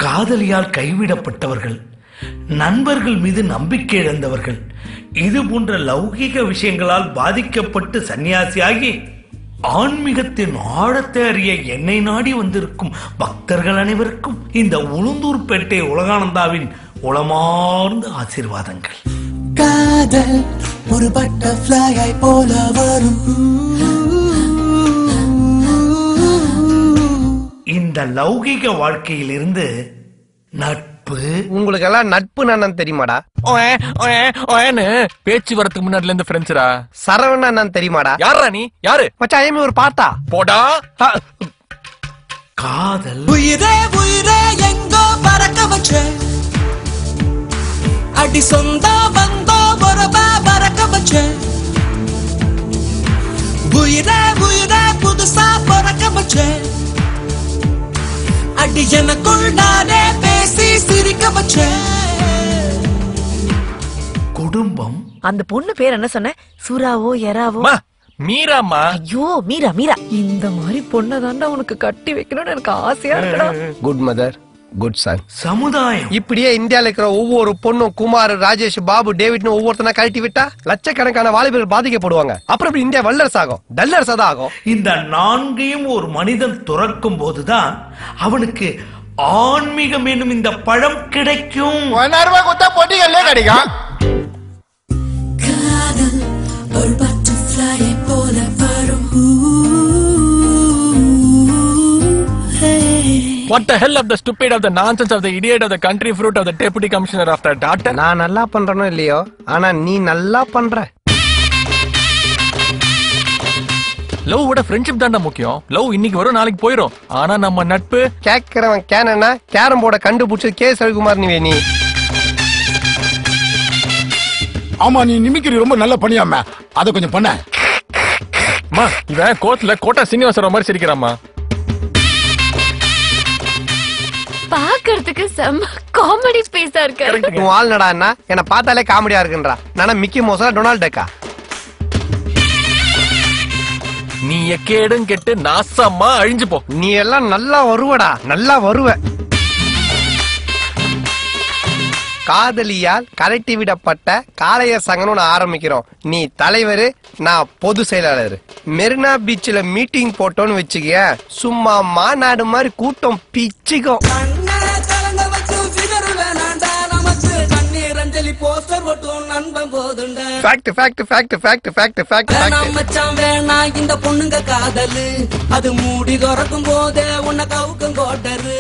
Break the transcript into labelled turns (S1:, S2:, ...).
S1: காதலியால் கைவிடப்பட்டவர்கள், நண்பர்கள் மீது நம்பிக்கை இழந்தவர்கள், இது போன்ற லௌகிக விஷயங்களால் பாதிக்கப்பட்டு சன்னியாசியாகி ஆன்மீகத்தின் ஆழத்தை அறிய என்னை நாடி வந்திருக்கும் பக்தர்கள் அனைவருக்கும் இந்த உளுந்தூர்பேட்டை உலகானந்தாவின் உளமார்ந்த ஆசீர்வாதங்கள்.
S2: காதல் ஒரு பட்டர்ஃப்ளையை போல வரும்.
S1: இந்த லௌகிக வாழ்க்கையில் இருந்து நட்பு.
S3: உங்களுக்கு எல்லாம் நட்பு நான் தெரியுமாடா?
S4: பேச்சு வரதுக்கு முன்னாடில இருந்து ஃப்ரெண்ட்ஸ்ரா.
S3: சரவணா நான் தெரியுமாடா?
S4: யாரா நீ? யாரு
S3: மச்சான் ஒரு பாட்டா
S4: போடா.
S1: காதல்
S2: உயிரே உயிரே எங்கோ பறக்க வச்ச அடி சொந்த பந்தோ பொறப்பா பறக்க வச்ச உயிரே உயிரே புதுசா பறக்க வச்ச அடி எனக்குள் நானே பேசி சிரிக்க வச்ச.
S1: குடும்பம்.
S5: அந்த பொண்ணு பேர் என்ன சொன்ன? சூராவோ எராவோ?
S4: மீராமா.
S5: ஐயோ மீரா மீரா. இந்த மாதிரி பொண்ணை தாண்டா உனக்கு கட்டி வைக்கணும்னு எனக்கு ஆசையா இருக்குடா.
S3: Good mother good son.
S1: சமுதாயம்.
S3: இப்படியே இந்தியால இருக்கிற ஒவ்வொரு பொண்ணும் குமார், ராஜேஷ், பாபு, டேவிட்னு ஒவ்வொருத்தனா கழட்டி விட்டா லட்சக்கணக்கான வாலிபர்கள் பாதிக்கப்படுவாங்க. அப்புறம் இந்தியா வல்லரசு ஆகும், டல்லரசு தான் ஆகும்.
S1: இந்த நான்கையும் ஒரு மனிதன் துறக்கும் போதுதான் அவனுக்கு ஆன்மீகம் என்னும் இந்த பழம் கிடைக்கும்.
S3: போட்டிகளே கிடைக்கும்.
S2: காதல் ஒரு பட்டர்ஃப்ளையை போல வரும்.
S4: What the hell of the stupid of the nonsense of the idiot of the country fruit of the deputy commissioner of the daughter.
S3: நான் நல்லா பண்றனோ இல்லையோ, ஆனா நீ நல்லா பண்ற.
S4: லவ் விட ஃப்ரெண்ட்ஷிப் தான்டா முக்கியம். லவ் இன்னைக்கு வரும் நாளைக்கு போயிடும். ஆனா நம்ம நட்பு.
S3: கேக்குறவன் கேனா கேரம் போர்ட கண்டுபிடிச்சது கே ரவிக்குமார் நீ.
S6: ஆமா நீ நிமிக்கிற ரொம்ப நல்ல பண்ணியாம அத கொஞ்சம் பண்ண.
S4: அம்மா இவன் கோட்ல கோட்டா சீனிவாசராவ் மாதிரி சிரிக்கிறாமா.
S7: பாக்கிறதுக்கு செம்ம காமெடி ஸ்பேஸா இருக்கு.
S3: உன் ஆள் நடான்னா என்ன பார்த்தாலே காமெடியா இருக்குன்றா. நானா மிக்கி மவுஸா டொனால்ட் டக்கா?
S4: நீ எக்கேடும் கெட்டு நாசமா அழிஞ்சு போ.
S3: நீ எல்லாம் நல்லா வருவடா, நல்லா வருவ. காதலியால் கலட்டி விடப்பட்ட காளையர் சங்கம்னு ஆரம்பிக்கிறோம். நீ தலைவர், நான் பொது செயலாளர். மெரினா பீச்ல மீட்டிங் போட்டோன்னு வச்சுக்க, சும்மா மாநாடு மாதிரி கூட்டம் பிச்சுக்கும்.
S2: இந்த பொண்ணுங்க காதல் அது மூடி திறக்கும் போதே உன்னை கவுக்கும் கோட்டரு.